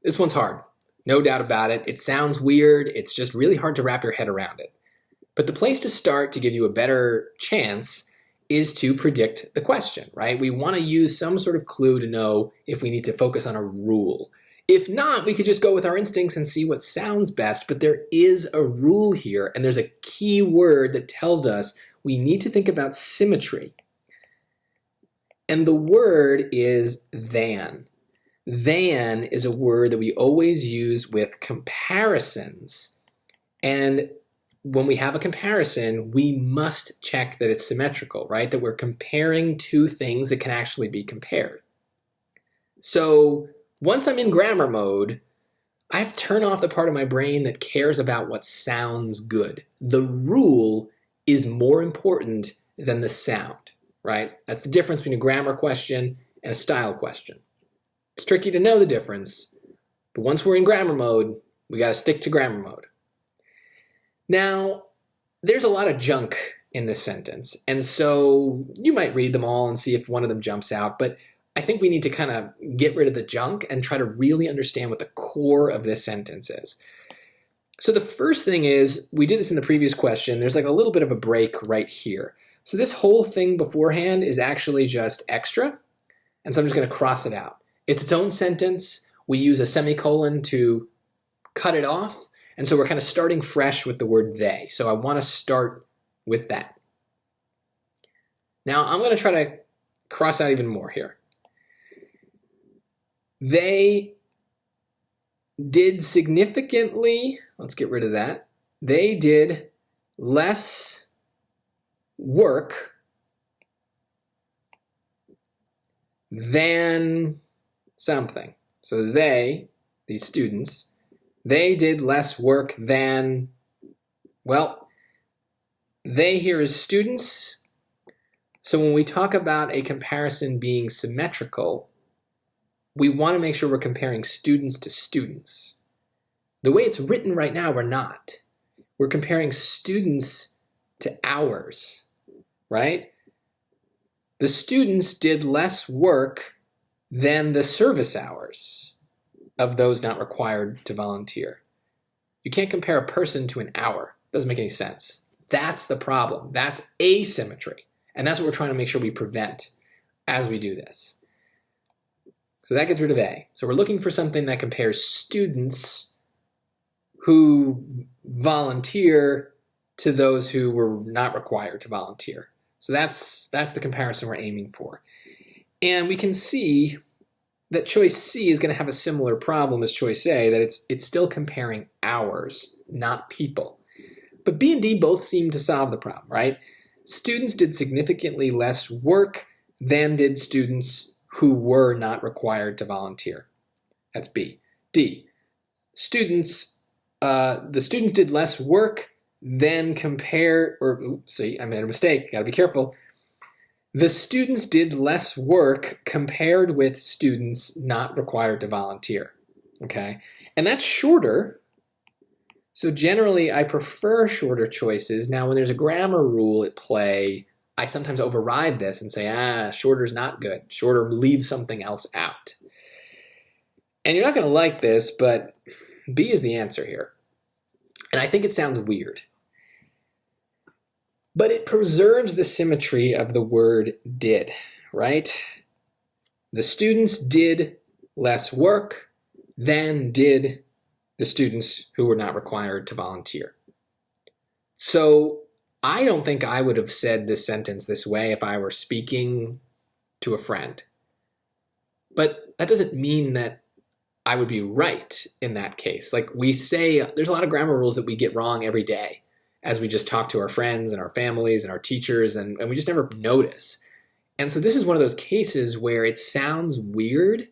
This one's hard, no doubt about it. It sounds weird. It's just really hard to wrap your head around it. But the place to start to give you a better chance is to predict the question, right? We want to use some sort of clue to know if we need to focus on a rule. If not, we could just go with our instincts and see what sounds best, but there is a rule here, and there's a key word that tells us we need to think about symmetry. And the word is than. Than is a word that we always use with comparisons. And when we have a comparison, we must check that it's symmetrical, right? That we're comparing two things that can actually be compared. So once I'm in grammar mode, I have to turn off the part of my brain that cares about what sounds good. The rule is more important than the sound, right? That's the difference between a grammar question and a style question. It's tricky to know the difference, but once we're in grammar mode, we got to stick to grammar mode. Now, there's a lot of junk in this sentence, and so you might read them all and see if one of them jumps out, but I think we need to kind of get rid of the junk and try to really understand what the core of this sentence is. So the first thing is, we did this in the previous question, there's like a little bit of a break right here. So this whole thing beforehand is actually just extra, and so I'm just going to cross it out. It's its own sentence. We use a semicolon to cut it off, and so we're kind of starting fresh with the word they. So I want to start with that. Now I'm going to try to cross out even more here. They did significantly, let's get rid of that. They did less work than something. So they, these students, they did less work than, well, they here is students. So when we talk about a comparison being symmetrical, we want to make sure we're comparing students to students. The way it's written right now, we're not. We're comparing students to hours, right? The students did less work than the service hours of those not required to volunteer. You can't compare a person to an hour. It doesn't make any sense. That's the problem. That's asymmetry. And that's what we're trying to make sure we prevent as we do this. So that gets rid of A. So we're looking for something that compares students who volunteer to those who were not required to volunteer. So that's the comparison we're aiming for. And we can see that choice C is going to have a similar problem as choice A, that it's still comparing hours, not people. But B and D both seem to solve the problem, right? Students did significantly less work than did students who were not required to volunteer. That's B. D, students, the students did less work than compared, or oops, see, I made a mistake, gotta be careful. The students did less work compared with students not required to volunteer, okay? And that's shorter, so generally I prefer shorter choices. Now when there's a grammar rule at play, I sometimes override this and say, shorter is not good. Shorter leaves something else out. And you're not going to like this, but B is the answer here. And I think it sounds weird. But it preserves the symmetry of the word did, right? The students did less work than did the students who were not required to volunteer. So I don't think I would have said this sentence this way if I were speaking to a friend. But that doesn't mean that I would be right in that case. Like we say, there's a lot of grammar rules that we get wrong every day as we just talk to our friends and our families and our teachers, and we just never notice. And so this is one of those cases where it sounds weird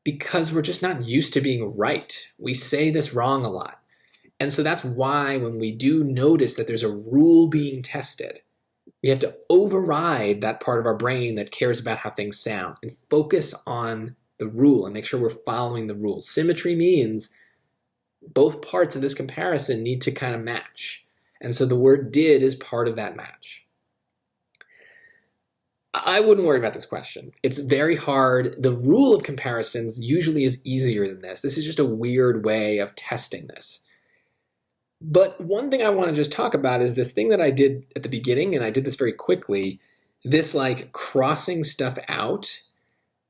because we're just not used to being right. We say this wrong a lot. And so that's why when we do notice that there's a rule being tested, we have to override that part of our brain that cares about how things sound and focus on the rule and make sure we're following the rule. Symmetry means both parts of this comparison need to kind of match. And so the word did is part of that match. I wouldn't worry about this question. It's very hard. The rule of comparisons usually is easier than this. This is just a weird way of testing this. But one thing I want to just talk about is this thing that I did at the beginning, and I did this very quickly, this like crossing stuff out.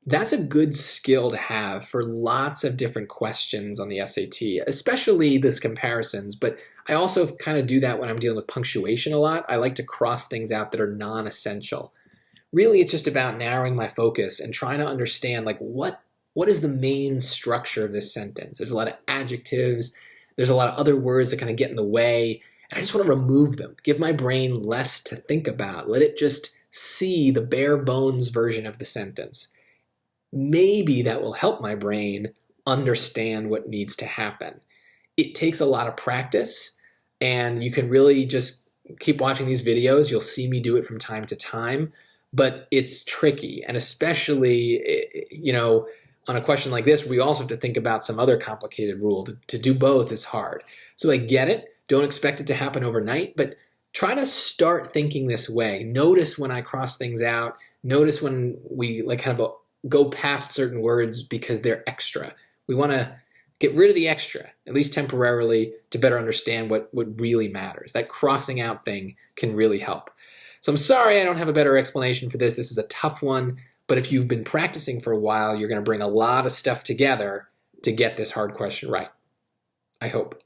That's a good skill to have for lots of different questions on the SAT, especially this comparisons, but I also kind of do that when I'm dealing with punctuation a lot. I like to cross things out that are non-essential. Really, it's just about narrowing my focus and trying to understand like what is the main structure of this sentence. There's a lot of adjectives, there's a lot of other words that kind of get in the way, and I just want to remove them, give my brain less to think about, let it just see the bare bones version of the sentence. Maybe that will help my brain understand what needs to happen. It takes a lot of practice, and you can really just keep watching these videos. You'll see me do it from time to time, but it's tricky. And especially, on a question like this, we also have to think about some other complicated rule. To do both is hard. So I get it. Don't expect it to happen overnight, but try to start thinking this way. Notice when I cross things out. Notice when we like kind of go past certain words because they're extra. We want to get rid of the extra, at least temporarily, to better understand what really matters. That crossing out thing can really help. So I'm sorry I don't have a better explanation for this. This is a tough one, but if you've been practicing for a while, you're going to bring a lot of stuff together to get this hard question right. I hope.